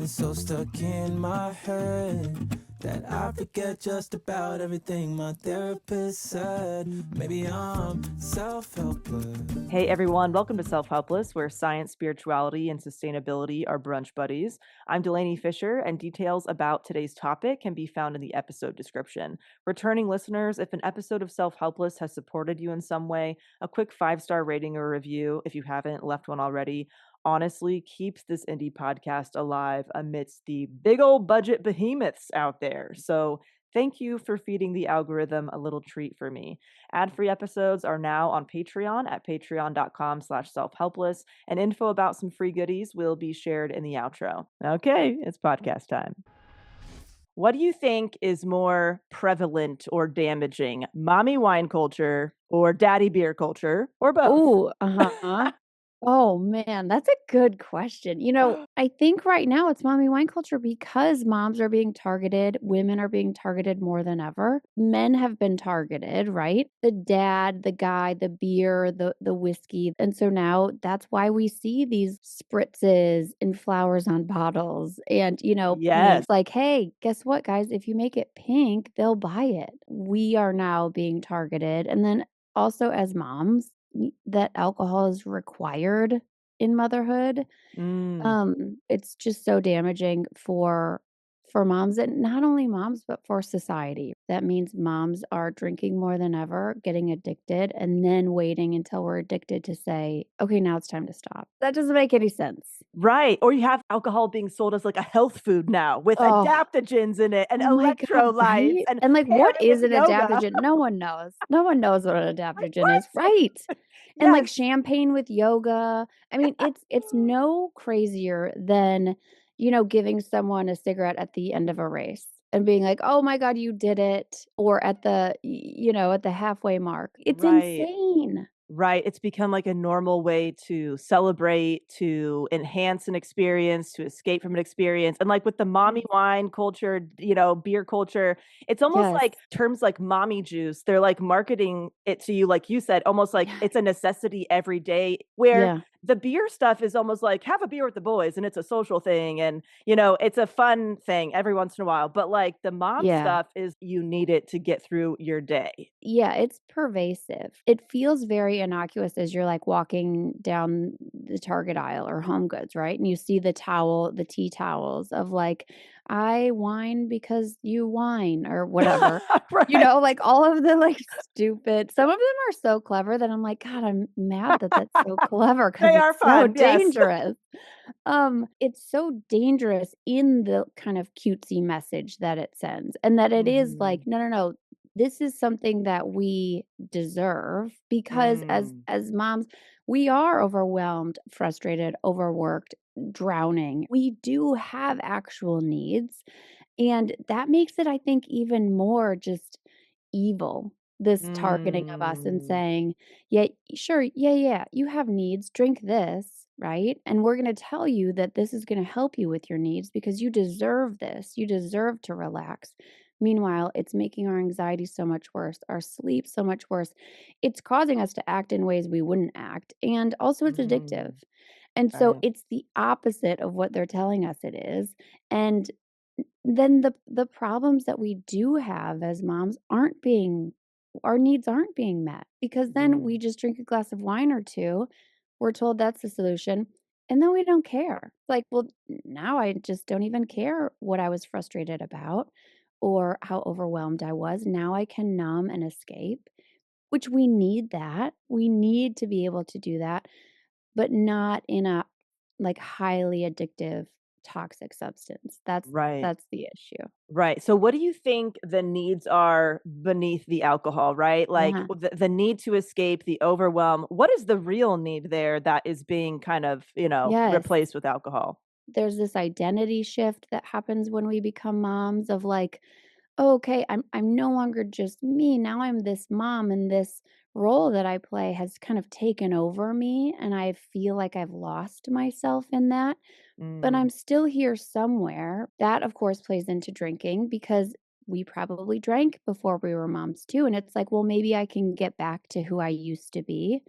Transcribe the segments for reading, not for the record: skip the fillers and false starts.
Feeling so stuck in my head that I forget just about everything my therapist said. Maybe I'm self-helpless. Hey everyone, welcome to Self-Helpless, where science, spirituality, and sustainability are brunch buddies. I'm Delanie Fischer, and details about today's topic can be found in the episode description. Returning listeners, if an episode of Self-Helpless has supported you in some way, a quick 5-star rating or review, if you haven't left one already, honestly keeps this indie podcast alive amidst the big old budget behemoths out there. So thank you for feeding the algorithm a little treat for me. Ad-free episodes are now on Patreon at patreon.com/selfhelpless, and info about some free goodies will be shared in the outro. Okay, it's podcast time. What do you think is more prevalent or damaging, mommy wine culture or daddy beer culture, or both? Ooh, uh-huh. Oh, man, that's a good question. I think right now it's mommy wine culture because moms are being targeted, women are being targeted more than ever. Men have been targeted, right? The dad, the guy, the beer, the whiskey. And so now that's why we see these spritzes and flowers on bottles and, Yes. pink. Like, hey, guess what, guys? If you make it pink, they'll buy it. We are now being targeted. And then also as moms, that alcohol is required in motherhood. It's just so damaging for moms, and not only moms, but for society. That means moms are drinking more than ever, getting addicted, and then waiting until we're addicted to say, okay, now it's time to stop. That doesn't make any sense. Right. Or you have alcohol being sold as like a health food now with Oh, adaptogens in it and oh my God, electrolytes right? and And like, what pairing is with an yoga. adaptogen? No one knows. No one knows what an adaptogen is, What? right? And like Yes. champagne with yoga. I mean, it's no crazier than, giving someone a cigarette at the end of a race and being like, "Oh my God, you did it," or at at the halfway mark. It's Right. insane. Right. It's become like a normal way to celebrate, to enhance an experience, to escape from an experience. And like with the mommy wine culture, beer culture, it's almost Yes. like terms like mommy juice. They're like marketing it to you, like you said, almost like Yeah. it's a necessity every day, where Yeah. the beer stuff is almost like have a beer with the boys and it's a social thing and it's a fun thing every once in a while, but like the mom Yeah. stuff is you need it to get through your day. Yeah, it's pervasive. It feels very innocuous as you're like walking down the Target aisle or Home Goods, right? And you see the tea towels of like, I whine because you whine or whatever. Right. Like all of the like stupid, some of them are so clever that I'm like, God, I'm mad that that's so clever because They are it's so fun, yes. dangerous. It's so dangerous in the kind of cutesy message that it sends, and that it is like, Mhm. no, no, no, this is something that we deserve because Mm. as moms, we are overwhelmed, frustrated, overworked, drowning. We do have actual needs, and that makes it, I think, even more just evil, this targeting of us and Mm. saying, "Yeah, sure, yeah, yeah, you have needs, drink this," right? And we're gonna tell you that this is gonna help you with your needs because you deserve this. You deserve to relax. Meanwhile, it's making our anxiety so much worse, our sleep so much worse. It's causing us to act in ways we wouldn't act, and also it's Mm. addictive. And so Right. it's the opposite of what they're telling us it is. And then the problems that we do have as moms aren't being our needs aren't being met because then we Mm. just drink a glass of wine or two. We're told that's the solution. And then we don't care. Like, well, now I just don't even care what I was frustrated about or how overwhelmed I was. Now I can numb and escape, which we need that. We need to be able to do that, but not in a like highly addictive toxic substance. That's Right. that's the issue. Right. So what do you think the needs are beneath the alcohol, right? Like Yeah. the need to escape, the overwhelm. What is the real need there that is being kind of, Yes. replaced with alcohol? There's this identity shift that happens when we become moms of like, "Oh, okay, I'm no longer just me. Now I'm this mom and this role that I play has kind of taken over me and I feel like I've lost myself in that, but Mm. I'm still here somewhere." That of course plays into drinking because we probably drank before we were moms too, and it's like, well, maybe I can get back to who I used to be.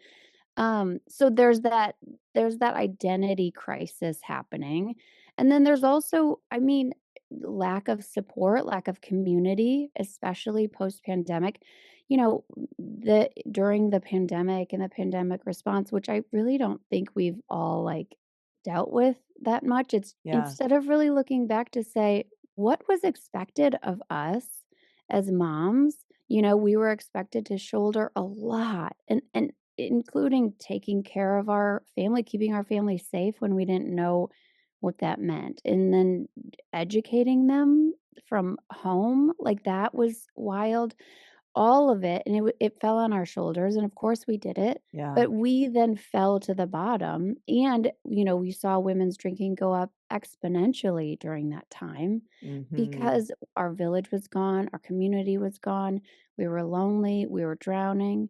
So there's that identity crisis happening. And then there's also, I mean, lack of support, lack of community, especially post-pandemic. You know, the during the pandemic and the pandemic response, which I really don't think we've all like dealt with that much. It's Yeah. instead of really looking back to say what was expected of us as moms, we were expected to shoulder a lot and including taking care of our family, keeping our family safe when we didn't know what that meant, and then educating them from home, like, that was wild. All of it, and it fell on our shoulders, and of course we did it, Yeah. but we then fell to the bottom, and, we saw women's drinking go up exponentially during that time Mhm. because our village was gone, our community was gone, we were lonely, we were drowning.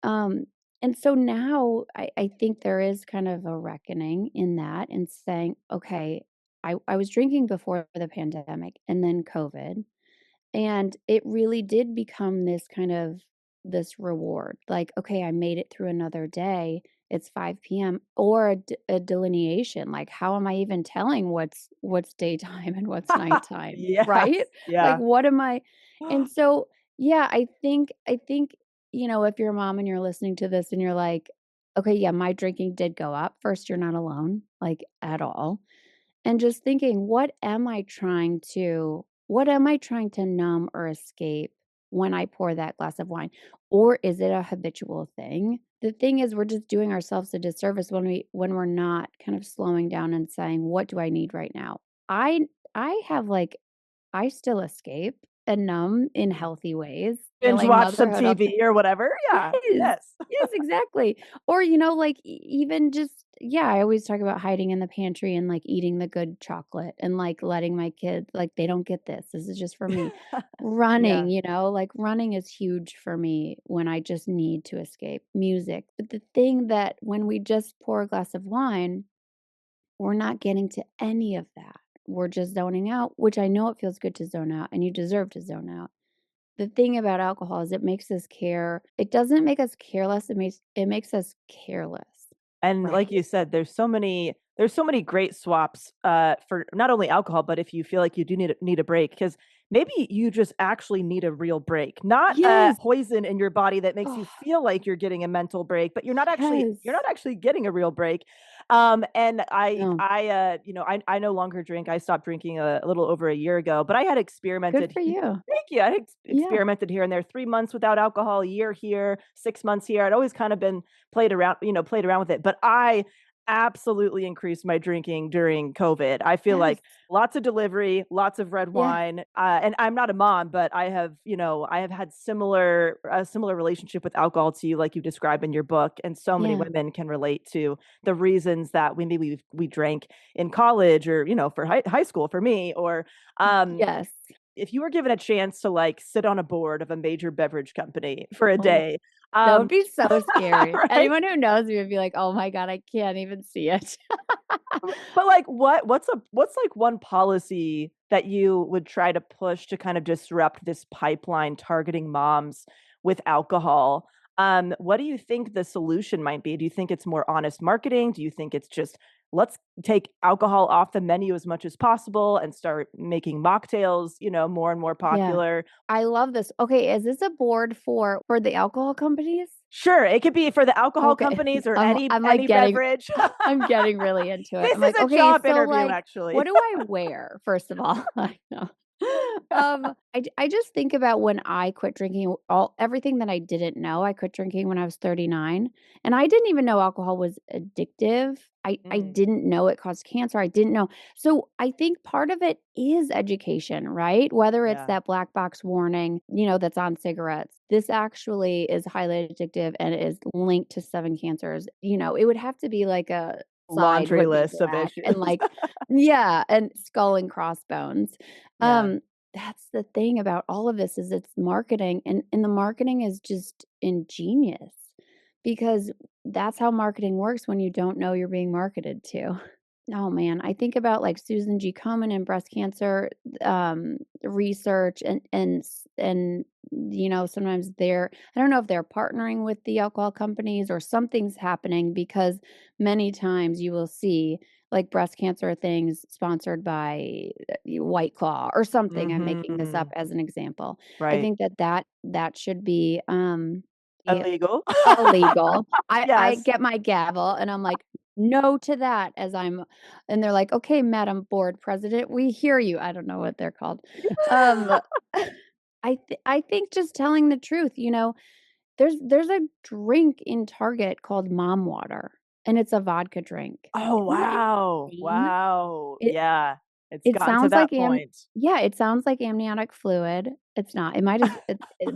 Um, and so now I think there is kind of a reckoning in that and saying, okay, I was drinking before the pandemic and then COVID. And it really did become this kind of this reward. Like, okay, I made it through another day. It's 5 p.m. or a delineation. Like, how am I even telling what's daytime and what's nighttime? Right? Yes. Like, Yeah. what am I? And so, yeah, I think if you're a mom and you're listening to this and you're like, okay, yeah, my drinking did go up. First, you're not alone, like at all. And just thinking, what am I trying to numb or escape when I pour that glass of wine? Or is it a habitual thing? The thing is we're just doing ourselves a disservice when we're not kind of slowing down and saying, what do I need right now? I I have like I still escape and numb in healthy ways. Binge Like watch some motherhood, I'll TV or whatever. Yeah. Yes. Yes. Yes, exactly. Or, like, even just yeah, I always talk about hiding in the pantry and, like, eating the good chocolate and, like, letting my kids like, "They don't get this. This is just for me." Yeah. Running, like, running is huge for me when I just need to escape. Music. But the thing that when we just pour a glass of wine, we're not getting to any of that. We're just zoning out, which I know it feels good to zone out, and you deserve to zone out. The thing about alcohol is it makes us care. It doesn't make us careless, it makes us careless, And like right? you said, there's so many great swaps for not only alcohol, but if you feel like you do need a break, because maybe you just actually need a real break, not Yes. poison in your body that makes you Oh, feel like you're getting a mental break, but you're yes. not actually getting a real break. And No, I no longer drink. I stopped drinking a little over a year ago, but I had good experimented. for you. Thank you. I had Yeah, experimented here and there, 3 months without alcohol, a year here, 6 months here. I'd always kind of been played around with it. But I absolutely increased my drinking during COVID. I feel yes, like lots of delivery, lots of red yeah, wine. And I'm not a mom, but I have had a similar relationship with alcohol to you, like you describe in your book. And so many yeah, women can relate to the reasons that we drank in college, or, for high school for me, or, um, yes. if you were given a chance to like sit on a board of a major beverage company for a Oh, day, that would um, be so scary. right? Anyone who knows me would be like, "Oh my god, I can't even see it." But like what's like one policy that you would try to push to kind of disrupt this pipeline targeting moms with alcohol? What do you think the solution might be? Do you think it's more honest marketing? Do you think it's just let's take alcohol off the menu as much as possible and start making mocktails, more and more Yeah, popular? I love this. Okay, is this a board for the alcohol companies? Sure, it could be for the alcohol Okay. companies or I'm any I'm, like, any getting beverage. I'm getting really into it. This I'm is like, a "Okay, job so, interview, like, what actually. do I wear, first of all?" I know. I just think about when I quit drinking, all everything that I didn't know. I quit drinking when I was 39, and I didn't even know alcohol was addictive. I Mm, didn't know it caused cancer. I didn't know. So, I think part of it is education, right? Whether it's yeah. that black box warning, that's on cigarettes. This actually is highly addictive and is linked to 7 cancers. It would have to be like a side Laundry would be list of black issues. and, like yeah, and skull and crossbones. Yeah. Um, that's the thing about all of this is it's marketing and the marketing is just ingenious because that's how marketing works when you don't know you're being marketed to. Oh man, I think about like Susan G. Komen and breast cancer research and sometimes I don't know if they're partnering with the alcohol companies or something's happening because many times you will see like breast cancer things sponsored by White Claw or something. I'm making this up Mhm. as an example. I Right. think that should be yeah, Illegal. illegal. I Yes. get my gavel and I'm like, "No to that," and they're like, "Okay, Madam Board President, we hear you." I don't know what they're called. Um, I think just telling the truth, there's a drink in Target called Mom Water, and it's a vodka drink. Oh, Isn't that wow. insane? Wow. It Yeah. It's it gotten to sounds like that point. it sounds like amniotic fluid. It's not. It might as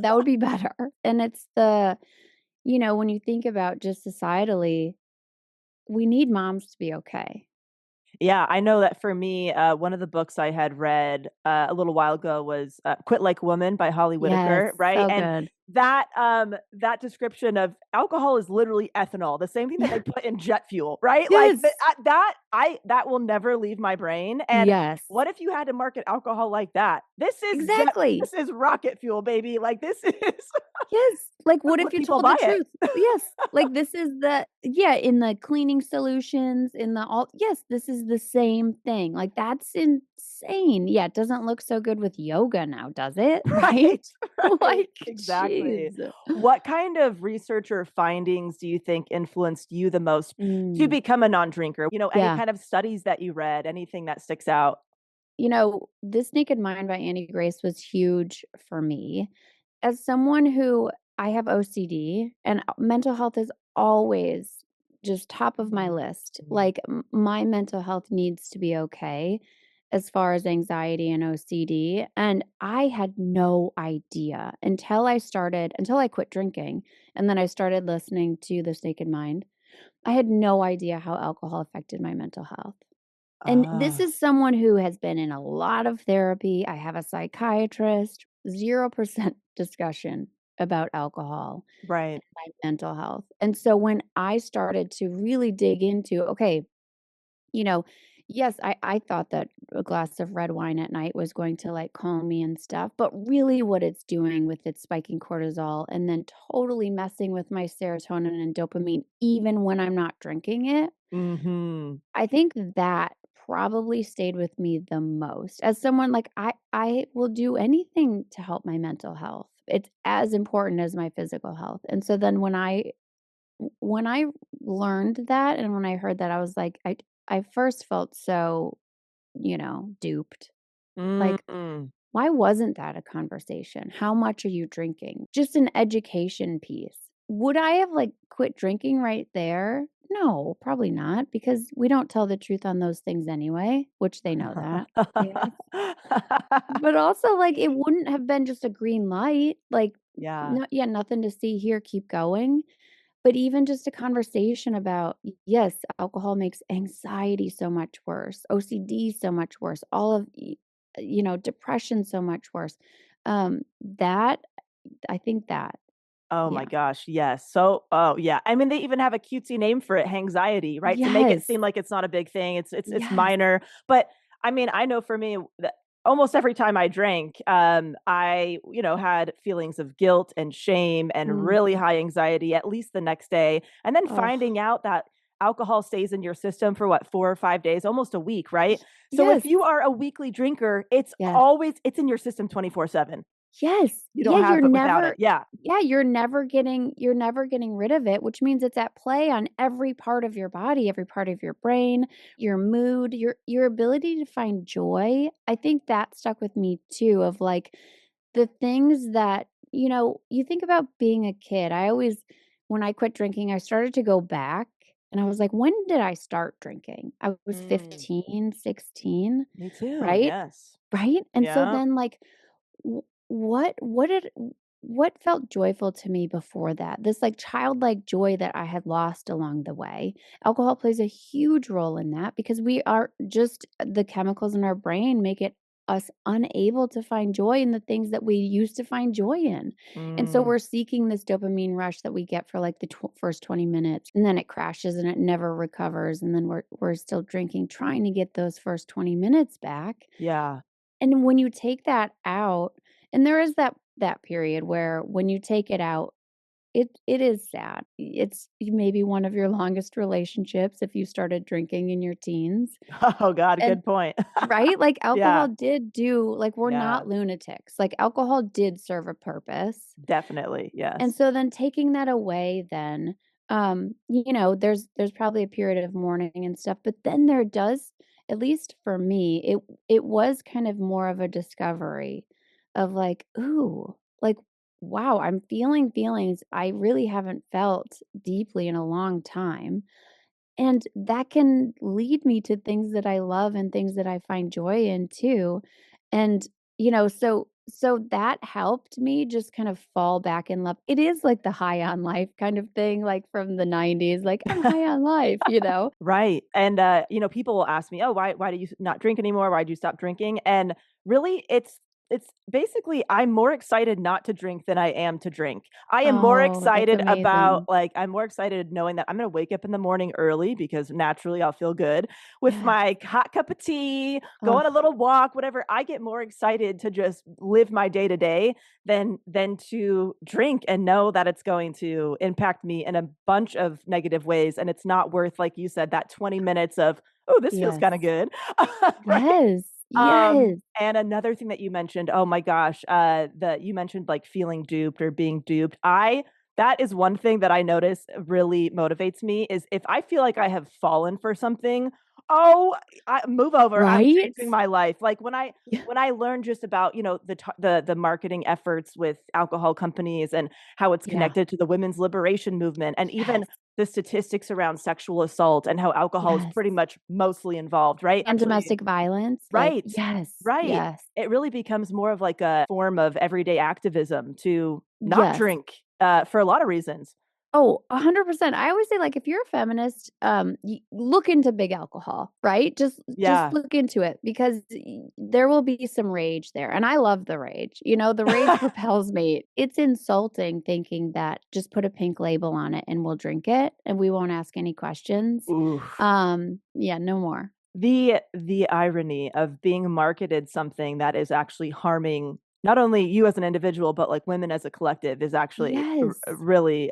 that would be better. And it's when you think about just societally, we need moms to be okay. Yeah, I know that for me, one of the books I had read a little while ago was "Quit Like a Woman" by Holly Yes, Whitaker, right? so And good. that description of alcohol is literally ethanol, the same thing that they put in jet fuel, right? Like Yes. that will never leave my brain. And Yes. what if you had to market alcohol like that? Exactly. This is rocket fuel, baby. Like this is Yes. Like, that's what if what you people told the buy it. truth? Yes. Like, this is in the cleaning solutions, in the all yes, this is the same thing. Like, that's insane. Yeah, it doesn't look so good with yoga now, does it? Right? Right, right, Like, exactly. jeez. What kind of research or findings do you think influenced you the most to Mm. become a non-drinker? Any Yeah. kind of studies that you read, anything that sticks out? This Naked Mind by Annie Grace was huge for me. As someone who I have OCD and mental health is always just top of my Mhm. list. Mm. Like my mental health needs to be okay as far as anxiety and OCD. And I had no idea until I quit drinking. And then I started listening to This Naked Mind. I had no idea how alcohol affected my mental health. And this Ah, is someone who has been in a lot of therapy. I have a psychiatrist, 0% discussion about alcohol right. and my mental health. And so when I started to really dig into, okay, you know, yes, I thought that a glass of red wine at night was going to like calm me and stuff, but really what it's doing with its spiking cortisol and then totally messing with my serotonin and dopamine, even when I'm not drinking it, Mhm. I think that probably stayed with me the most. As someone like I will do anything to help my mental health. It's as important as my physical health. And so then when I learned that and when I heard that I was like I first felt so, duped. Like Mm. why wasn't that a conversation? How much are you drinking? Just an education piece. Would I have, like, quit drinking right there? No, probably not, because we don't tell the truth on those things anyway, which they know that, I guess. But also, like, it wouldn't have been just a green light, like, Yeah. no yeah, nothing to see here, keep going. But even just a conversation about, yes, alcohol makes anxiety so much worse, OCD so much worse, all of depression so much worse. That I think that, Oh my yeah. gosh, yes. So oh, yeah. I mean, they even have a cutesy name for it, hangxiety, right? To make it Yes. seem like it's not a big thing. It's Yes. minor. But I mean, I know for me that almost every time I drank, I, had feelings of guilt and shame and Mm. really high anxiety at least the next day. And then Oh, finding out that alcohol stays in your system for what, 4 or 5 days, almost a week, right? So if yes. you are a weekly drinker, Yes. it's in your system 24/7. Yes. You Yeah, don't have it without it. Yeah. you're never getting rid of it, which means it's at play on every part of your body, every part of your brain, your mood, your ability to find joy. I think that stuck with me too of like the things that, you think about being a kid. When I quit drinking, I started to go back and I was like, when did I start drinking? I was Mm. 15, 16, Me too, right? yes. Right? And so Yeah. then like W what felt joyful to me before that? This, like, childlike joy that I had lost along the way. Alcohol plays a huge role in that because we are just the chemicals in our brain make it us unable to find joy in the things that we used to find joy in. And so Mm, we're seeking this dopamine rush that we get for like the first 20 minutes, and then it crashes and it never recovers. And then we're still drinking, trying to get those first 20 minutes back. yeah. And when you take that out, and there is that period where when you take it out, it is sad. It's maybe one of your longest relationships if you started drinking in your teens. Oh god, And good point. right? Like, Yeah, alcohol did do like, we're yeah, not lunatics. Like, alcohol did serve a purpose. definitely, And yes. so then taking that away then, there's probably a period of mourning and stuff, but then there does, at least for me, it was kind of more of a discovery of like, "Ooh, like, wow, I'm feeling feelings I really haven't felt deeply in a long time." And that can lead me to things that I love and things that I find joy in too. And, so that helped me just kind of fall back in love. It is like the high on life kind of thing, like from the 90s, like I'm high on life, you know? Right, and, people will ask me, "Oh, why do you not drink anymore? Why'd you stop drinking?" And really, it's basically I'm more excited not to drink than I am to drink. I am more Oh, that's excited about amazing. I'm more excited knowing that I'm gonna wake up in the morning early because naturally I'll feel good with Yes. my hot cup of tea, go on a Oh, little walk, whatever. I get more excited to just live my day to day than to drink and know that it's going to impact me in a bunch of negative ways, and it's not worth, like you said, that 20 minutes of, "Oh, this feels yes. kinda good." Right? Yes. Yes. And another thing that you mentioned, oh my gosh, you mentioned, like, feeling duped or being duped. I That is one thing that I notice really motivates me is if I feel like I have fallen for something, oh, I move over, I'm Right? changing my life. Like, Yeah. when I learned just about, the marketing efforts with alcohol companies and how it's Yeah. connected to the women's liberation movement, and even Yes. the statistics around sexual assault and how alcohol is Yes. pretty much mostly involved, right? And domestic violence, like, Right, yes. right. Yes. It really becomes more of like a form of everyday activism to not Yes. drink, for a lot of reasons. Oh, 100%. I always say, like, if you're a feminist, y look into big alcohol, right? Just Yeah. look into it because there will be some rage there, and I love the rage. The rage propels me. It's insulting thinking that just put a pink label on it and we'll drink it, and we won't ask any questions. Oof. Yeah, no more. The irony of being marketed something that is actually harming not only you as an individual, but, like, women as a collective is actually Yes. really,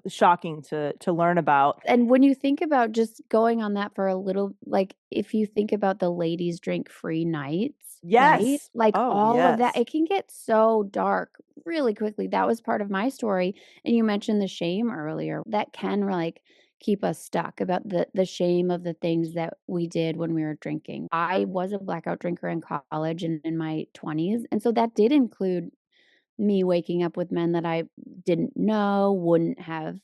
shocking to learn about. And when you think about just going on that for a little, like, if you think about the ladies drink free nights, right? Yes. Like, Oh, all of that, yes. it can get so dark really quickly. That was part of my story, and you mentioned the shame earlier. That can, like, keep us stuck about the shame of the things that we did when we were drinking. I was a blackout drinker in college and in my 20s, and so that did include me waking up with men that I didn't know, wouldn't have,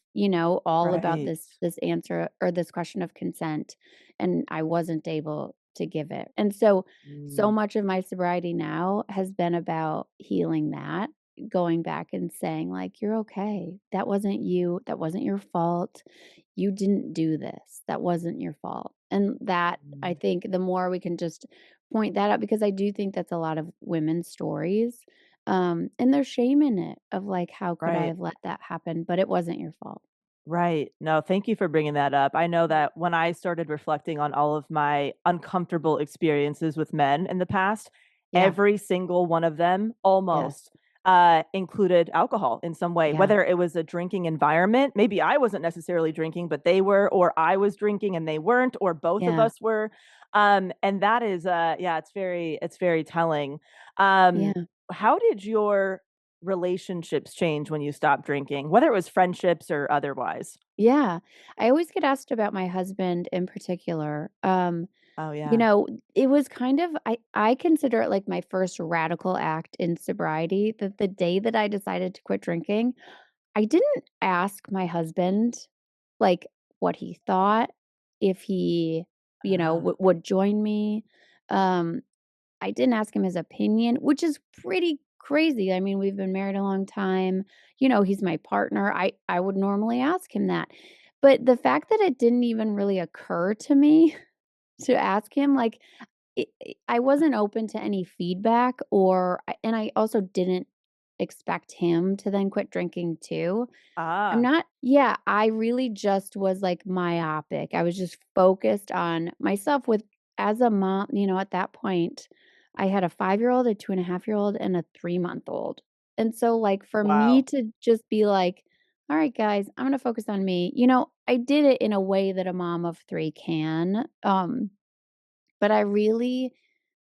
all about Right. this answer or this question of consent, and I wasn't able to give it. And so Mm, much of my sobriety now has been about healing that, going back and saying like, "You're okay. That wasn't you. That wasn't your fault. You didn't do this. That wasn't your fault." And that, I mm. think, the more we can just point that out, because I do think that's a lot of women's stories, and there's shame in it of like, "How could I Right. have let that happen?" But it wasn't your fault. Right. No, thank you for bringing that up. I know that when I started reflecting on all of my uncomfortable experiences with men in the past, Yeah. every single one of them Yes. almost included alcohol in some way, Yeah. whether it was a drinking environment. Maybe I wasn't necessarily drinking, but they were, or I was drinking and they weren't, or both of Yeah. us were. And that is, yeah, it's very telling. Um, Yeah. how did your relationships change when you stopped drinking, whether it was friendships or otherwise? Yeah. I always get asked about my husband in particular. Oh, You yeah. know, it was kind of, I consider it like my first radical act in sobriety, that the day that I decided to quit drinking, I didn't ask my husband, like, what he thought, if he, Ah, would join me. Um, I didn't ask him his opinion, which is pretty crazy. I mean, we've been married a long time. He's my partner. I would normally ask him that. But the fact that it didn't even really occur to me to ask him, like, I wasn't open to any feedback, and I also didn't expect him to then quit drinking too. I'm Ah, not Yeah, I really just was, like, myopic. I was just focused on myself with as a mom, at that point, I had a 5-year-old, a 2.5-year-old, and a 3-month-old. And so, like, for me wow. to just be like, "Alright, guys, I'm gonna focus on me," I did it in a way that a mom of 3 can, but I really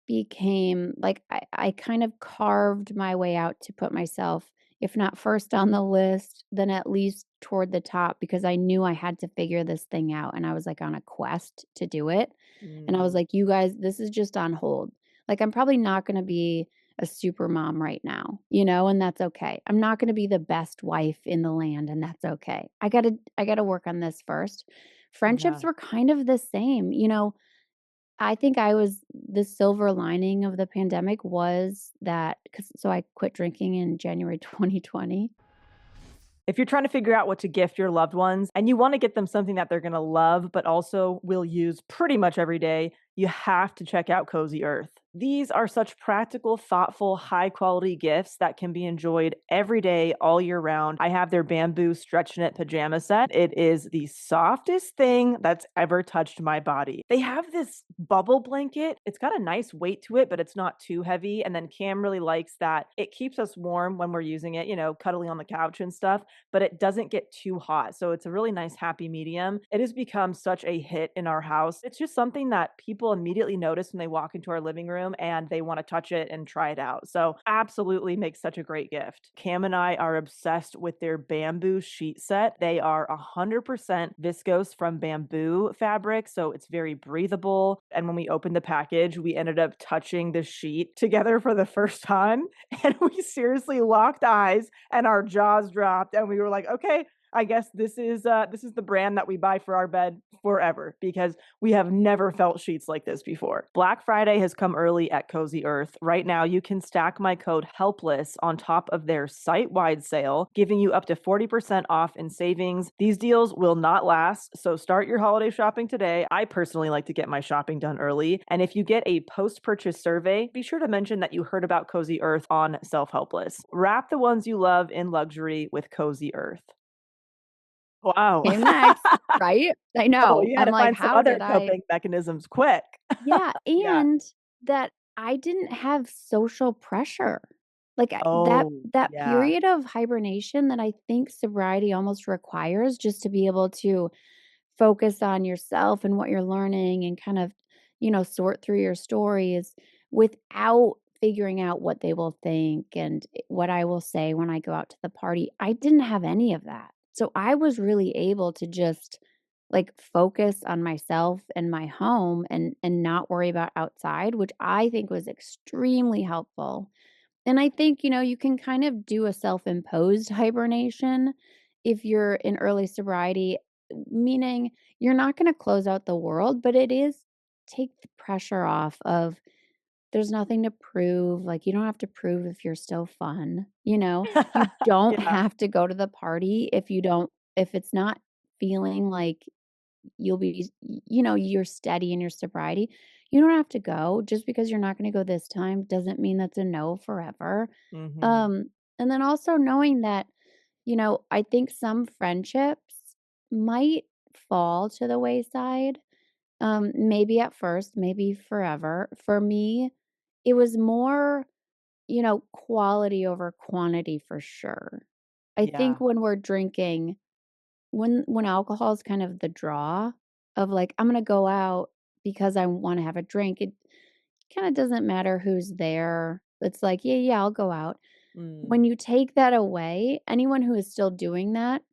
became like I kind of carved my way out to put myself, if not first on the list, then at least toward the top because I knew I had to figure this thing out and I was like on a quest to do it. And I was Mm, like, you guys, this is just on hold. Like I'm probably not going to be a super mom right now, and that's okay. I'm not going to be the best wife in the land and that's okay. I got to work on this first. yeah. Friendships were kind of the same, I think I was the silver lining of the pandemic was that so I quit drinking in January 2020. If you're trying to figure out what to gift your loved ones and you want to get them something that they're going to love, but also will use pretty much every day, you have to check out Cozy Earth. These are such practical, thoughtful, high quality gifts that can be enjoyed every day, all year round. I have their bamboo stretch knit pajama set. It is the softest thing that's ever touched my body. They have this bubble blanket. It's got a nice weight to it, but it's not too heavy. And then Cam really likes that it keeps us warm when we're using it, cuddling on the couch and stuff, but it doesn't get too hot. So it's a really nice happy medium. It has become such a hit in our house. It's just something that people immediately notice when they walk into our living room and they want to touch it and try it out. So absolutely makes such a great gift. Cam and I are obsessed with their bamboo sheet set. They are 100% viscose from bamboo fabric, so it's very breathable. And when we opened the package, we ended up touching the sheet together for the first time, and we seriously locked eyes and our jaws dropped and we were like, okay, I guess this is the brand that we buy for our bed forever because we have never felt sheets like this before. Black Friday has come early at Cozy Earth. Right now, you can stack my code HELPLESS on top of their site-wide sale, giving you up to 40% off in savings. These deals will not last, so start your holiday shopping today. I personally like to get my shopping done early, and if you get a post-purchase survey, be sure to mention that you heard about Cozy Earth on Self-Helpless. Wrap the ones you love in luxury with Cozy Earth. Wow. Came next, right? I Oh, know. you had I'm to like, find some how other did I coping mechanisms quick. Yeah, Yeah. and that I didn't have social pressure. Like, that Oh, that yeah. period of hibernation that I think sobriety almost requires just to be able to focus on yourself and what you're learning and kind of, sort through your stories without figuring out what they will think and what I will say when I go out to the party. I didn't have any of that. So I was really able to just like focus on myself and my home and not worry about outside, which I think was extremely helpful. And I think, you can kind of do a self-imposed hibernation if you're in early sobriety, meaning you're not going to close out the world, but it is take the pressure off of there's nothing to prove. Like you don't have to prove if you're still fun, You don't Yeah. have to go to the party if it's not feeling like you'll be you're steady in your sobriety. You don't have to go. Just because you're not gonna go this time doesn't mean that's a no forever. Mhm. Um, and then also knowing that, I think some friendships might fall to the wayside, maybe at first, maybe forever. For me, it was more, quality over quantity for sure. I think Yeah. when we're drinking when alcohol is kind of the draw of, like, I'm gonna go out because I wanna have a drink, it kinda doesn't matter who's there. It's like, "Yeah, yeah, I'll go out." Mm. When you take that away, anyone who is still doing that,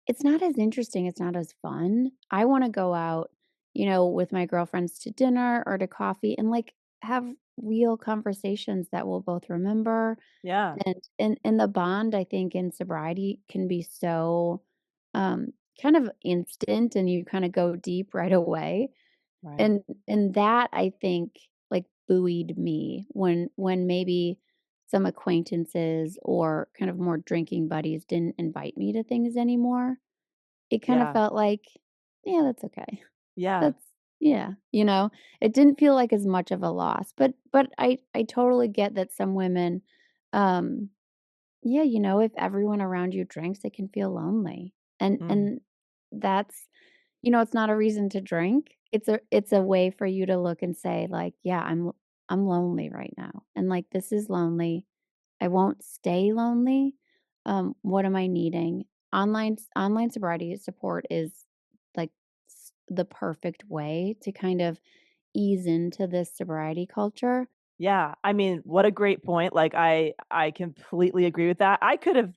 it's not as interesting, it's not as fun. I wanna go out, with my girlfriends to dinner or to coffee and, like, have real conversations that we'll both remember, Yeah. and the bond, I think, in sobriety can be so, um, kind of instant and you kinda go deep right away, Right. and that, I think, like, buoyed me when maybe some acquaintances or kind of more drinking buddies didn't invite me to things anymore. It kinda Yeah. felt like, "Yeah, that's okay." Yeah. That's Yeah, it didn't feel like as much of a loss, but I totally get that some women, um, yeah, if everyone around you drinks, it can feel lonely, Mm. and that's it's not a reason to drink. It's a way for you to look and say like, "Yeah, I'm lonely right now, and, like, this is lonely. I won't stay lonely. What am I needing?" Online sobriety support is, like, the perfect way to kind of ease into this sobriety culture. Yeah, I mean, what a great point. Like I completely agree with that. I could have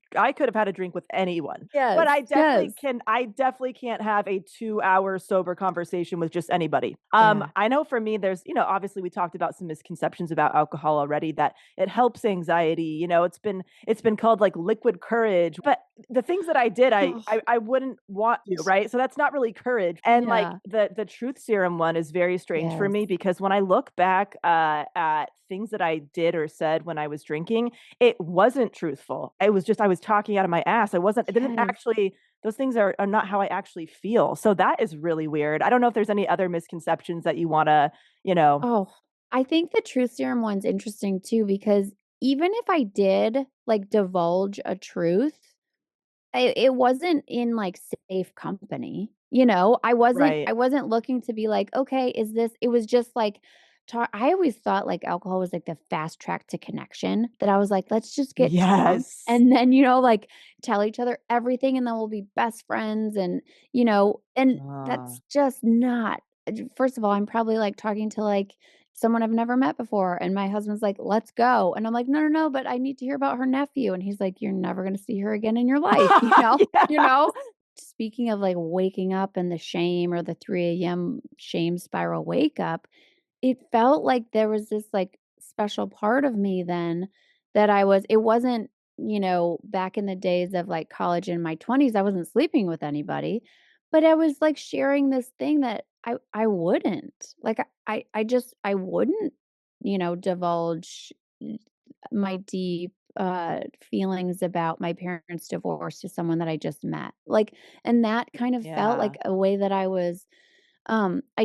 had a drink with anyone. But Yes, yes. I definitely can't have a 2-hour sober conversation with just anybody. Yeah. I know for me there's, obviously we talked about some misconceptions about alcohol already that it helps anxiety. It's been called like liquid courage. But the things that I did, Oh, I wouldn't want to, right? So that's not really courage. And like yeah. the truth serum one is very strange for Yes. me because when I look back at things that I did or said when I was drinking, it wasn't truthful. It was just I was talking out of my ass. It didn't Yes. actually those things are not how I actually feel. So that is really weird. I don't know if there's any other misconceptions that you want to, you know, Oh, I think the truth serum one's interesting too because even if I did, like, divulge a truth, it wasn't in, like, safe company, I wasn't right. I wasn't looking to be like, "Okay, is this" it was just like I always thought, like, alcohol was, like, the fast track to connection, that I was like, "Let's just get drunk Yes. and then, like, tell each other everything, and then we'll be best friends," and Ah, that's just not first of all, I'm probably, like, talking to, like, someone I've never met before, and my husband's like, "Let's go," and I'm like, "No, no, no, but I need to hear about her nephew," and he's like, "You're never gonna see her again in your life," you know? You yeah. know? Speaking of, like, waking up and the shame or the 3 a.m. shame spiral wake up, it felt like there was this, like, special part of me then that it wasn't, back in the days of, like, college in my 20s, I wasn't sleeping with anybody, but I was, like, sharing this thing that I wouldn't. Like, I wouldn't, divulge my deep, feelings about my parents' divorce to someone that I just met. Like, and that kind of felt Yeah. like a way that I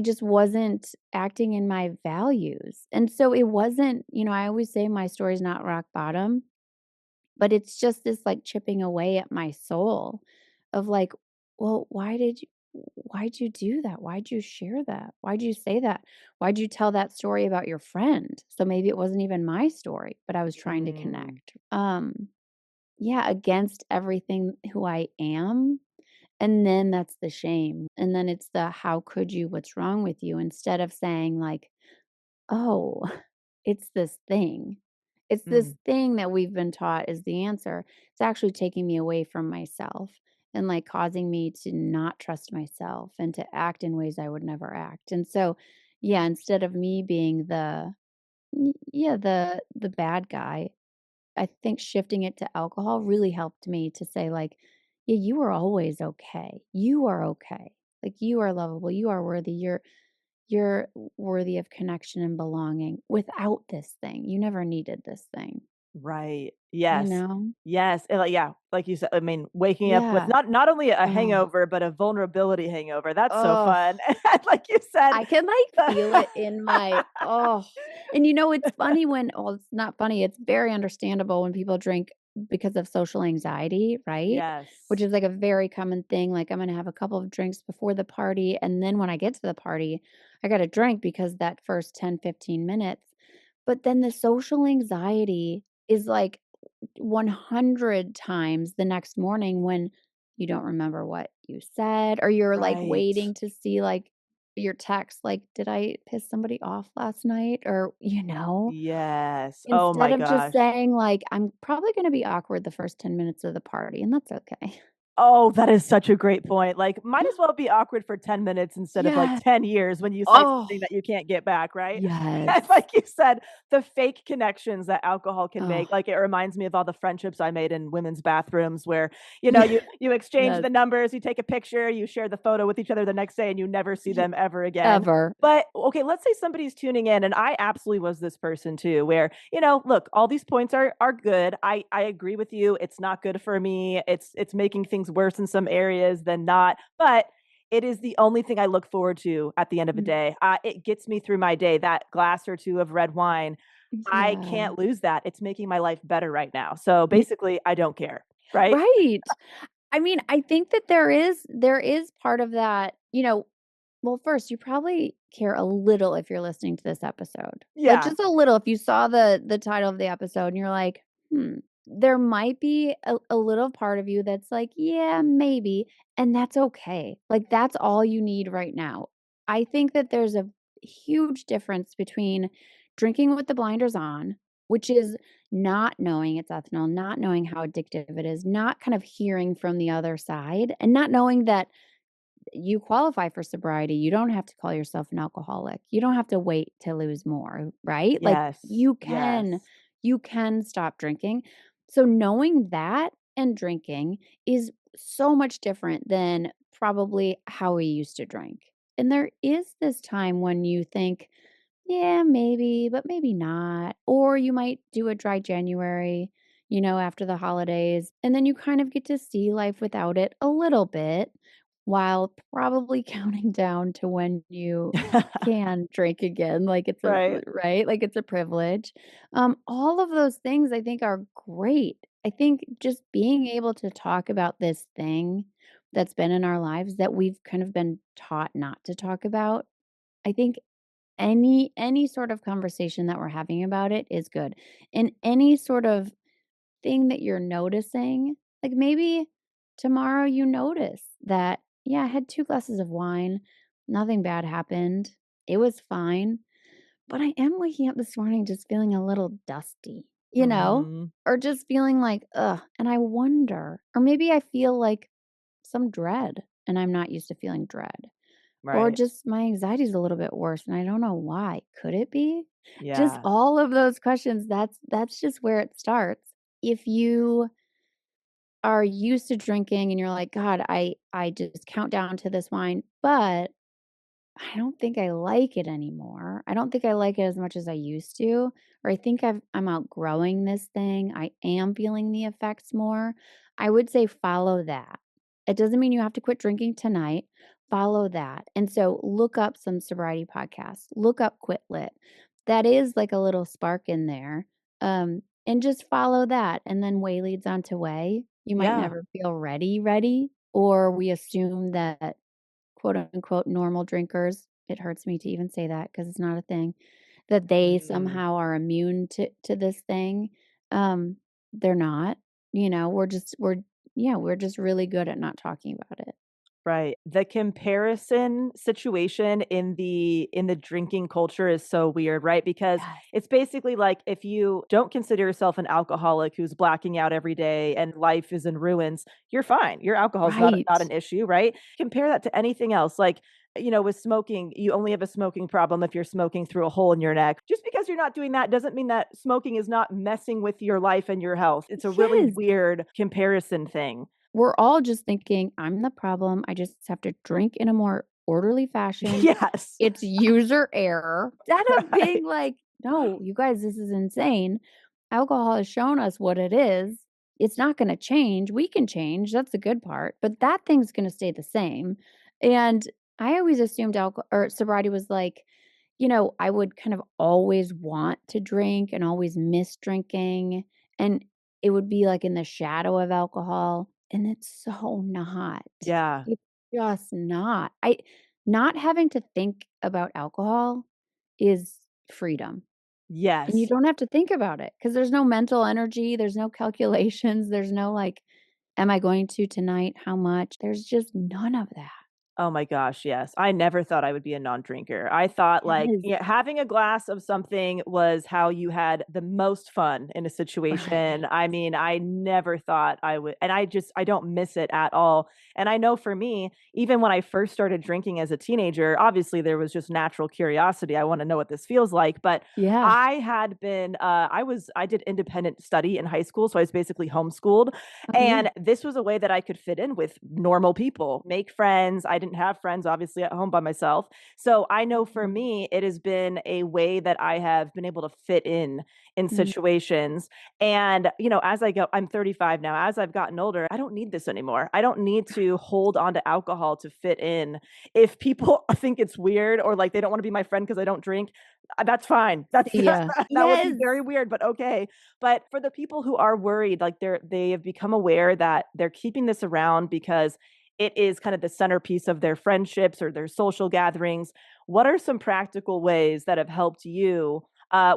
just wasn't acting in my values. And so it wasn't, I always say my story's not rock bottom, but it's just this like chipping away at my soul of like, well, why'd you do that? Why'd you share that? Why'd you say that? Why'd you tell that story about your friend? So maybe it wasn't even my story, but I was trying to Mm, connect. Yeah, against everything who I am. And then that's the shame. And then it's the how could you? What's wrong with you? Instead of saying, like, oh, it's this thing. It's this mm. thing that we've been taught is the answer. It's actually taking me away from myself and like causing me to not trust myself and to act in ways I would never act. And so, yeah, instead of me being yeah, the bad guy, I think shifting it to alcohol really helped me to say like, "Yeah, you are always okay. You are okay. Like, you are lovable. You are worthy. You're worthy of connection and belonging without this thing. You never needed this thing." Right. You Yes. know? Yes, and, like, yeah, like you said, I mean, waking up with Yeah. not only a Oh. hangover, but a vulnerability hangover, that's so Oh. fun, and like you said, I can, like, feel the it in my and, it's funny when well, it's not funny, it's very understandable when people drink because of social anxiety, right? Which Yes. is, like, a very common thing, like, I'm gonna have a couple of drinks before the party, and then when I get to the party, I gotta drink because that first 10, 15 minutes but then the social anxiety is, like, 100 times the next morning when you don't remember what you said or you're, like, Right. waiting to see, like, your text, like, "Did I piss somebody off last night?" Or, Yes. Oh instead my of just gosh. saying, like, "I'm probably gonna be awkward the first 10 minutes of the party, and that's okay." Oh, that is such a great point, like, might as well be awkward for 10 minutes instead of, like, Yes. 10 years when you say Oh, something that you can't get back, right? And yes. like you said, the fake connections that alcohol can Oh, make, like, it reminds me of all the friendships I made in women's bathrooms where, yeah. you exchange Yes. the numbers, you take a picture, you share the photo with each other the next day, and you never see Ye them ever again. ever. But, okay, let's say somebody's tuning in, and I absolutely was this person too, where, look, all these points are good. I agree with you. It's not good for me. It's making things worse in some areas than not. But It is the only thing I look forward to at the end of the day. It gets me through my day. That glass or two of red wine, I Yeah. can't lose that. It's making my life better right now. So basically, I don't care, right? Right. I mean, I think that there is part of that, well, first, you probably care a little if you're listening to this episode. Like, Yeah. just a little. If you saw the title of the episode and you're like, "Hmm," there might be a little part of you that's like, "Yeah, maybe," and that's okay. Like, that's all you need right now. I think that there's a huge difference between drinking with the blinders on, which is not knowing it's ethanol, not knowing how addictive it is, not kind of hearing from the other side, and not knowing that you qualify for sobriety. You don't have to call yourself an alcoholic. You don't have to wait to lose more, right? Like Yes. you Yes. can stop drinking. So knowing that and drinking is so much different than probably how we used to drink. And there is this time when you think, yeah, maybe, but maybe not. Or you might do a dry January, after the holidays, and then you kind of get to see life without it a little bit while probably counting down to when you can drink again, like it's a Right. right? Like it's a privilege. All of those things I think are great. I think just being able to talk about this thing that's been in our lives that we've kind of been taught not to talk about, I think any sort of conversation that we're having about it is good. And any sort of thing that you're noticing, like maybe tomorrow you notice that, yeah, I had 2 glasses of wine, nothing bad happened. It was fine, but I am waking up this morning just feeling a little dusty, Mhm. or just feeling like, ugh, and I wonder, or maybe I feel like some dread and I'm not used to feeling dread. Or Right. just my anxiety is a little bit worse and I don't know why. Could it be? Just Yeah. all of those questions, that's just where it starts. If you are used to drinking and you're like, God, I just count down to this wine, but I don't think I like it anymore. I don't think I like it as much as I used to, or I think I'm outgrowing this thing. I am feeling the effects more. I would say follow that. It doesn't mean you have to quit drinking tonight. Follow that. And so look up some sobriety podcasts. Look up Quit Lit. That is like a little spark in there. And just follow that. And then way leads on to way. You might Yeah. never feel ready, or we assume that quote unquote normal drinkers, it hurts me to even say that because it's not a thing, that they Mm. somehow are immune to this thing. Um, they're not. We're just really good at not talking about it. Right. The comparison situation in the drinking culture is so weird, right? Because Yes. it's basically like if you don't consider yourself an alcoholic who's blacking out every day and life is in ruins, you're fine. Your alcohol is not Right. an issue, right? Compare that to anything else. Like, with smoking, you only have a smoking problem if you're smoking through a hole in your neck. Just because you're not doing that doesn't mean that smoking is not messing with your life and your health. It's a really Yes. weird comparison thing. We're all just thinking, I'm the problem. I just have to drink in a more orderly fashion. Yes. It's user error. Instead of Right. being like, no, you guys, this is insane. Alcohol has shown us what it is. It's not going to change. We can change. That's the good part. But that thing's going to stay the same. And I always assumed alcohol or sobriety was like, I would kind of always want to drink and always miss drinking. And it would be like in the shadow of alcohol. And it's so not. Yeah. It's just not. Not having to think about alcohol is freedom. And you Yes. don't have to think about it because there's no mental energy, there's no calculations, there's no like, am I going to tonight? How much? There's just none of that. Oh my gosh, yes. I never thought I would be a non-drinker. I thought like, Yes. yeah, having a glass of something was how you had the most fun in a situation. Right. I mean, I never thought I would, and I don't miss it at all. And I know for me, even when I first started drinking as a teenager, obviously there was just natural curiosity. I want to know what this feels like, but Yeah. I had been, I did independent study in high school. So I was basically homeschooled. Oh, yeah. And this was a way that I could fit in with normal people, make friends. I didn't didn't have friends, obviously, at home by myself. So I know for Mhm. me, it has been a way that I have been able to fit in Mhm. situations. And, as I'm 35 now, as I've gotten older, I don't need this anymore. I don't need to hold on to alcohol to fit in. If people think it's weird or like they don't want to be my friend because I don't drink, that's fine. That's See ya. that would be Yes. very weird, but okay. But for the people who are worried, like they have become aware that they're keeping this around because it is kind of the centerpiece of their friendships or their social gatherings. What are some practical ways that have helped you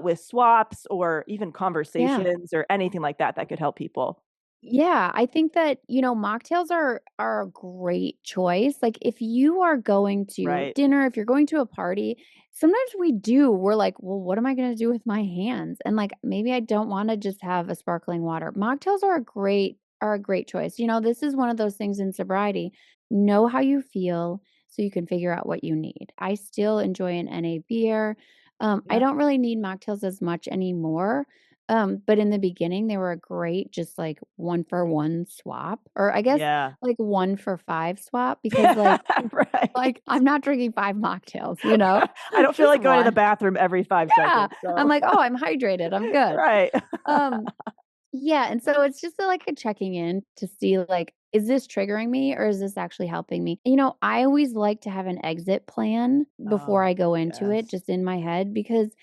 with swaps or even Yeah. conversations or anything like that that could help people? Yeah, I think that, mocktails are a great choice. Like if you are going to Right. dinner, if you're going to a party, sometimes we're like, "Well, what am I going to do with my hands?" And like maybe I don't want to just have a sparkling water. Mocktails are a great choice. This is one of those things in sobriety. Know how you feel so you can figure out what you need. I still enjoy an NA beer. I Yeah. don't really need mocktails as much anymore, but in the beginning, they were a great just, like, 1 for 1 swap, or I guess, Yeah. like, 1 for 5 swap because, like Right. I'm not drinking 5 mocktails, you know? I don't feel Just like going to the 1. bathroom every 5 Yeah. seconds, I'm so like, "Oh, I'm hydrated. I'm good." right. Um, yeah, and so it's just, like, a checking in to see, like, is this triggering me or is this actually helping me? I always like to have an exit plan before Oh, I go into it yes. just in my head because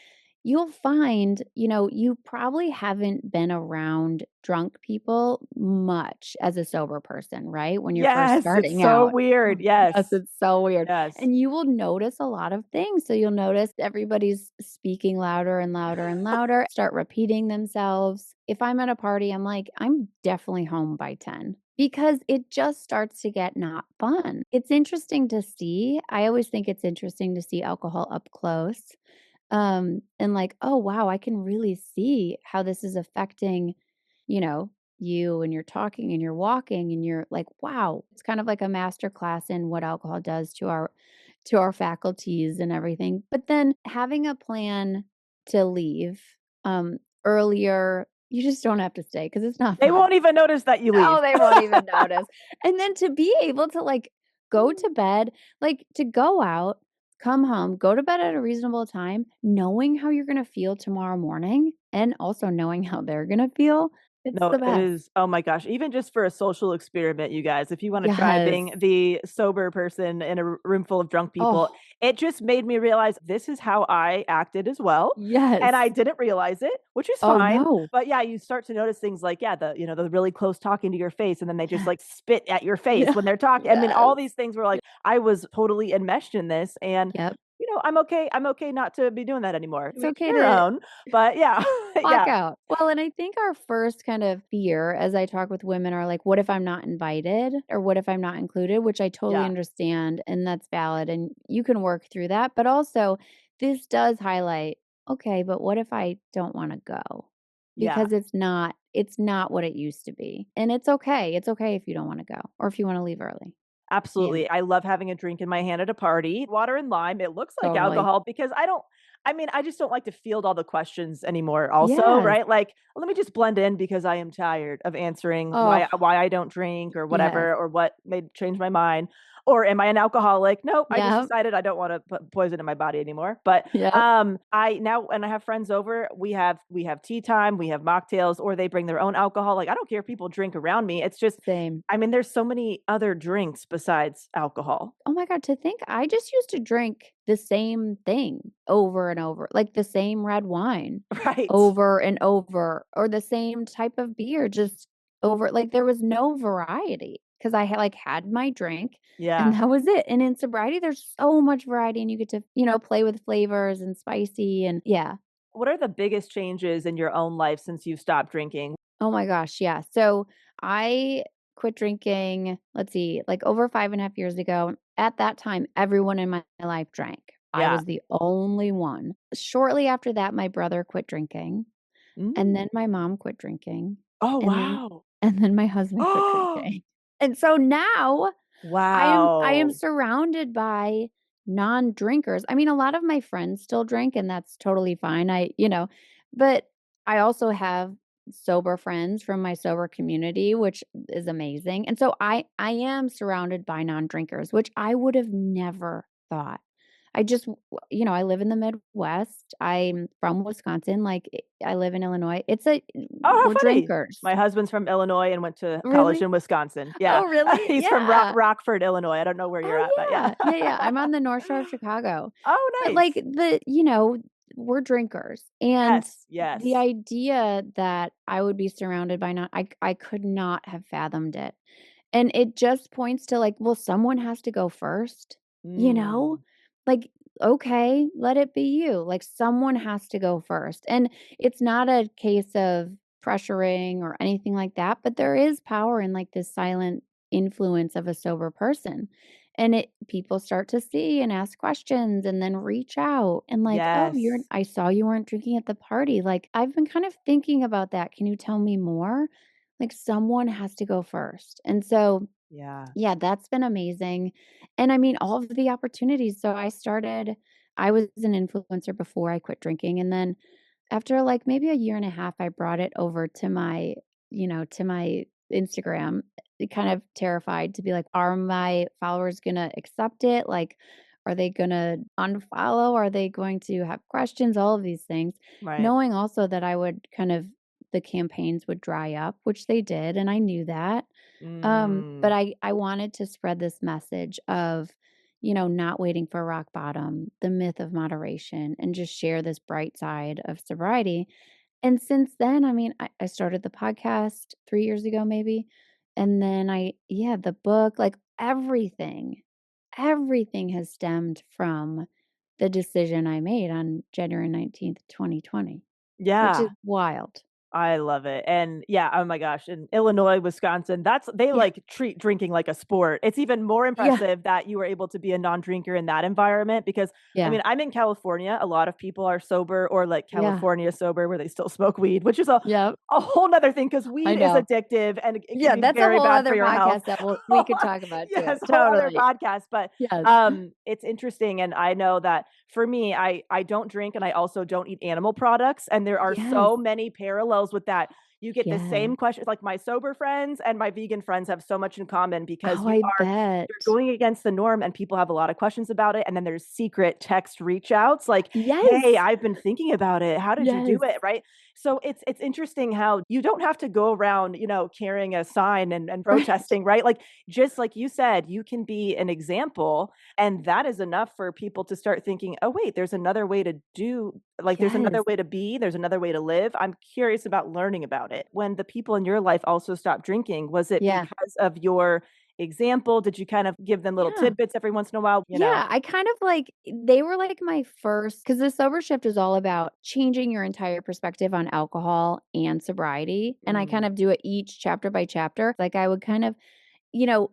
you'll find, you probably haven't been around drunk people much as a sober person, right? When you're first Yes, it's starting so out. weird. Yes, Yes. it's so weird. Yes. And you will notice a lot of things. So you'll notice everybody's speaking louder and louder and louder, start repeating themselves. If I'm at a party, I'm like, I'm definitely home by 10 because it just starts to get not fun. It's interesting to see. I always think it's interesting to see alcohol up close. And like, oh wow, I can really see how this is affecting, you know, you and you're talking and you're walking and you're like, wow, it's kind of like a master class in what alcohol does to our faculties and everything. But then having a plan to leave earlier, you just don't have to stay because it's not They fun. won't even notice that you No, leave. they won't even notice. And then to be able to, like, go to bed, like, to go out, come home, go to bed at a reasonable time, knowing how you're gonna feel tomorrow morning, and also knowing how they're gonna feel, it's No, the it best. is oh my gosh, even just for a social experiment, you guys, if you wanna try Yes. being the sober person in a room full of drunk people, Oh, it just made me realize this is how I acted as well, and I yes. didn't realize it, which is Oh, fine, no. but yeah, you start to notice things like, yeah, the really close talking to your face, and then they just, like, spit at your face Yeah. when they're talking. I mean, Yes. all these things were like, I was totally enmeshed in this, and, Yep. I'm okay not to be doing that anymore. It's To each okay their to own, but yeah, clock yeah, out. Well, and I think our first kind of fear as I talk with women are like, what if I'm not invited or what if I'm not included? Which I totally yeah, understand and that's valid and you can work through that. But also, this does highlight, okay, but what if I don't want to go? yeah. Because it's not what it used to be. And it's okay. It's okay if you don't want to go or if you want to leave early. Yeah, Absolutely. I love having a drink in my hand at a party. Water and lime, it looks like totally. alcohol because I just don't like to field all the questions anymore also, Yes. right? Like, let me just blend in because I am tired of answering Oh, why I don't drink or yes. whatever or what made change my mind. Or am I an alcoholic? Nope, I just Yep. decided I don't want to put poison in my body anymore. But Yep. I now when I have friends over, we have tea time, we have mocktails, or they bring their own alcohol. Like I don't care if people drink around me. It's just Same. I mean, there's so many other drinks besides alcohol. Oh my god, to think I just used to drink the same thing over and over, like the same red wine Right. over and over, or the same type of beer just over like, there was no variety because I had, like, had my drink and Yeah. that was it, and in sobriety, there's so much variety and you get to, play with flavors and spicy and yeah. What are the biggest changes in your own life since you've stopped drinking? Oh my gosh, yeah. So I quit drinking, let's see, like over 5.5 years ago. At that time, everyone in my life drank. I Yeah. was the only one. Shortly after that, my brother quit drinking, and Mm. then my mom quit drinking, Oh, and then wow. and then my husband quit drinking. And so now I am Wow. surrounded by non-drinkers. I mean, a lot of my friends still drink, and that's totally fine. But I also have sober friends from my sober community, which is amazing. And so I am surrounded by non-drinkers, which I would have never thought. I just, I live in the Midwest. I'm from Wisconsin. Like I live in Illinois. Oh, We're how funny. drinkers. My husband's from Illinois and went to college Really? in Wisconsin. Yeah. Oh, really? He's from Yeah. Rockford, Illinois. I don't know where you're Oh, at, but yeah. yeah. Yeah, yeah. I'm on the North Shore of Chicago. Oh, But, like, nice. we're drinkers, and Yes, the yes. idea that I would be surrounded by not I could not have fathomed it, and it just points to, like, well, someone has to go first, you know? Mm. Like, okay, let it be you, like, someone has to go first, and it's not a case of pressuring or anything like that, but there is power in, like, this silent influence of a sober person. And it people start to see and ask questions and then reach out and like, "Oh, Yes. I saw you weren't drinking at the party. Like, I've been kind of thinking about that. Can you tell me more?" Like, someone has to go first. And so, Yeah. yeah, that's been amazing. And I mean, all of the opportunities. So I was an influencer before I quit drinking. And then after, like, maybe a year and a half, I brought it over to my Instagram, kind of terrified to be like, "Are my followers gonna accept it? Like, are they gonna unfollow? Are they going to have questions?" All of these things, Right. knowing also that I would the campaigns would dry up, which they did, and I knew that. But Mm. I wanted to spread this message of, not waiting for rock bottom, the myth of moderation, and just share this bright side of sobriety. And since then, I mean, I started the podcast 3 years ago, maybe. And then yeah, the book, like everything has stemmed from the decision I made on January 19th, 2020, which is Yeah. wild. I love it, and yeah, oh my gosh, in Illinois, Wisconsin, they, Yeah. like, treat drinking like a sport. It's even more Yeah. impressive that you were able to be a non-drinker in that environment because, I Yeah. mean, I'm in California, a lot of people are sober or, like, Yeah. California sober where they still smoke weed, which is Yep. a whole 'nother thing because I weed is know. addictive and it can Yeah, be that's a very whole bad for other your health. podcast that we could talk about too. Yes, whole other Totally. podcast, but, Yes. it's interesting, and I know that for me, I don't drink and I also don't eat animal products, and there are Yes. so many parallels with that. You get the Yes. same questions like, my sober friends and my vegan friends have so much in common because Oh, I you're bet. going against the norm and people have a lot of questions about it, and then there's secret text reach outs like, "Hey, Yes. I've been thinking about it. How did you do Yes. it?" Right? So it's interesting how you don't have to go around, carrying a sign and Right. protesting, right? Like, just like you said, you can be an example, and that is enough for people to start thinking, "Oh, wait, there's another way to do like, there's another Yes. way to be, there's another way to live. I'm curious about learning about it." When the people in your life also stopped drinking, was it Yeah. because of your example? Did you kind of give them little Yeah. tidbits every once in a while, Yeah, I kind of they were like my first, because the sober shift is all about changing your entire perspective on alcohol and sobriety. And I kind Mm. of do it each chapter by chapter. Like I would kind of,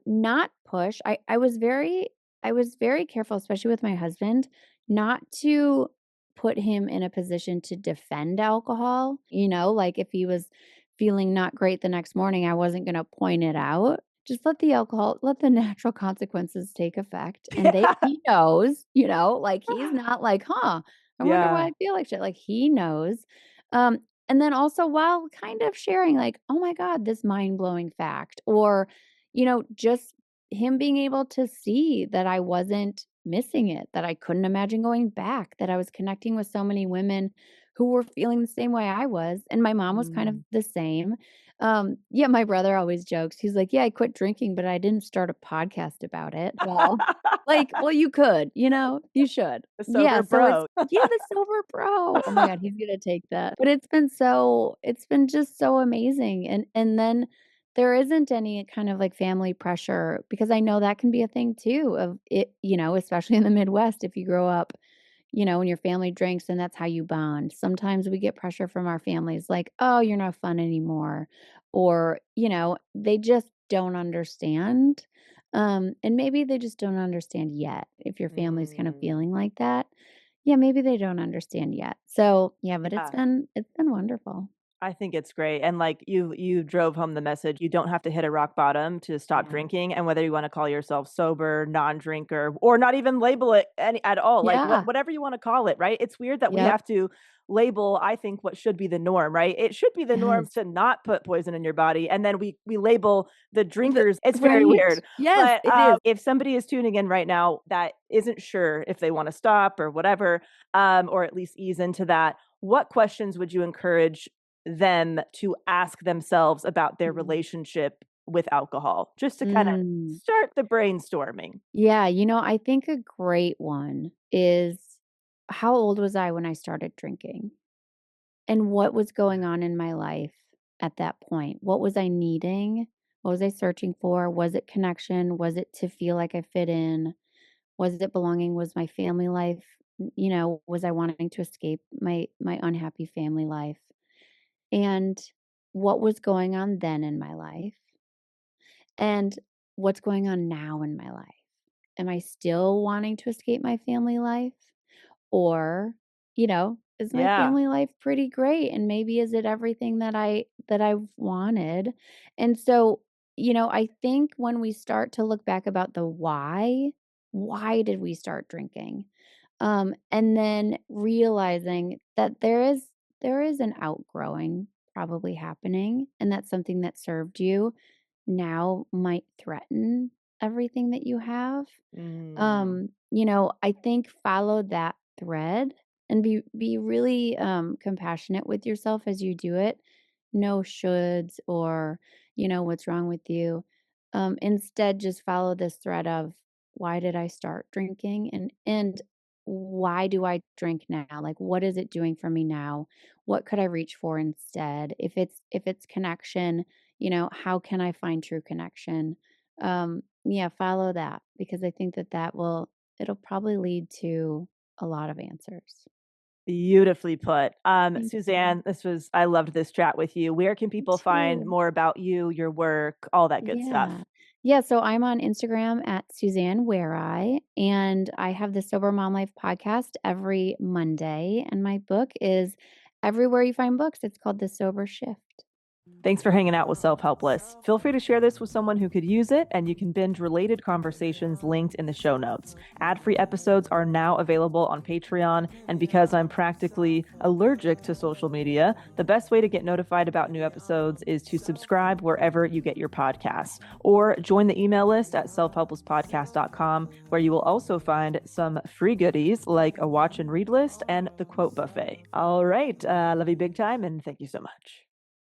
not push. I was very careful, especially with my husband, not to put him in a position to defend alcohol. Like if he was feeling not great the next morning, I wasn't going to point it out. Just let the natural consequences take effect. And Yeah. he knows, like he's not like, huh, I wonder why Yeah. I feel like shit. Like he knows. And then also while kind of sharing, like, oh my God, this mind blowing fact, or just him being able to see that I wasn't missing it, that I couldn't imagine going back, that I was connecting with so many women who were feeling the same way I was. And my mom was kind of Mm. the same. Yeah, my brother always jokes. He's like, "Yeah, I quit drinking, but I didn't start a podcast about it." Well, you could, you should. A Yeah, sober so bro. yeah, the sober bro. Oh my God, he's gonna take that. But it's been just so amazing. And then there isn't any kind of like family pressure, because I know that can be a thing too of it, especially in the Midwest, if you grow up, when your family drinks and that's how you bond. Sometimes we get pressure from our families like, "Oh, you're not fun anymore." Or, they just don't understand. And maybe they just don't understand yet if your family's kind of Mm. feeling like that. Yeah, maybe they don't understand yet. So, yeah, but Yeah. it's been wonderful. I think it's great. And like you drove home the message, you don't have to hit a rock bottom to stop Yeah. drinking. And whether you want to call yourself sober, non-drinker, or not even label it any at all, like Yeah. whatever you want to call it, right? It's weird that we Yep. have to label, I think, what should be the norm, right? It should be the norm Yes. to not put poison in your body. And then we label the The drinkers. It's very right. weird. Yes, But it is. if somebody is tuning in right now that isn't sure if they want to stop or whatever, or at least ease into that, what questions would you encourage them to ask themselves about their Mhm. relationship with alcohol, just to kind of Mm. start the brainstorming? Yeah, I think a great one is, how old was I when I started drinking? And what was going on in my life at that point? What was I needing? What was I searching for? Was it connection? Was it to feel like I fit in? Was it belonging? Was my family life, was I wanting to escape my unhappy family life? And what was going on then in my life? And what's going on now in my life? Am I still wanting to escape my family life? Or, is my Yeah. family life pretty great? And maybe is it everything that I've wanted? And so, I think when we start to look back about the why did we start drinking? And then realizing that there is an outgrowing probably happening, and that's something that served you now might threaten everything that you have. Mm. I think follow that thread and be really compassionate with yourself as you do it. No shoulds or, what's wrong with you. Instead, just follow this thread of, why did I start drinking, and why do I drink now? Like, what is it doing for me now? What could I reach for instead? If it's connection, how can I find true connection? Yeah, follow that, because I think it'll probably lead to a lot of answers. Beautifully put. Thank you. Suzanne, I loved this chat with you. Where can Me people find too. more about you, your work, all that good Yeah. stuff? Yeah, so I'm on Instagram at Suzanne Warye, and I have the Sober Mom Life podcast every Monday, and my book is everywhere you find books. It's called The Sober Shift. Thanks for hanging out with Self-Helpless. Feel free to share this with someone who could use it, and you can binge related conversations linked in the show notes. Ad-free episodes are now available on Patreon, and because I'm practically allergic to social media, the best way to get notified about new episodes is to subscribe wherever you get your podcasts, or join the email list at selfhelplesspodcast.com, where you will also find some free goodies like a watch and read list and the quote buffet. All right, love you big time, and thank you so much.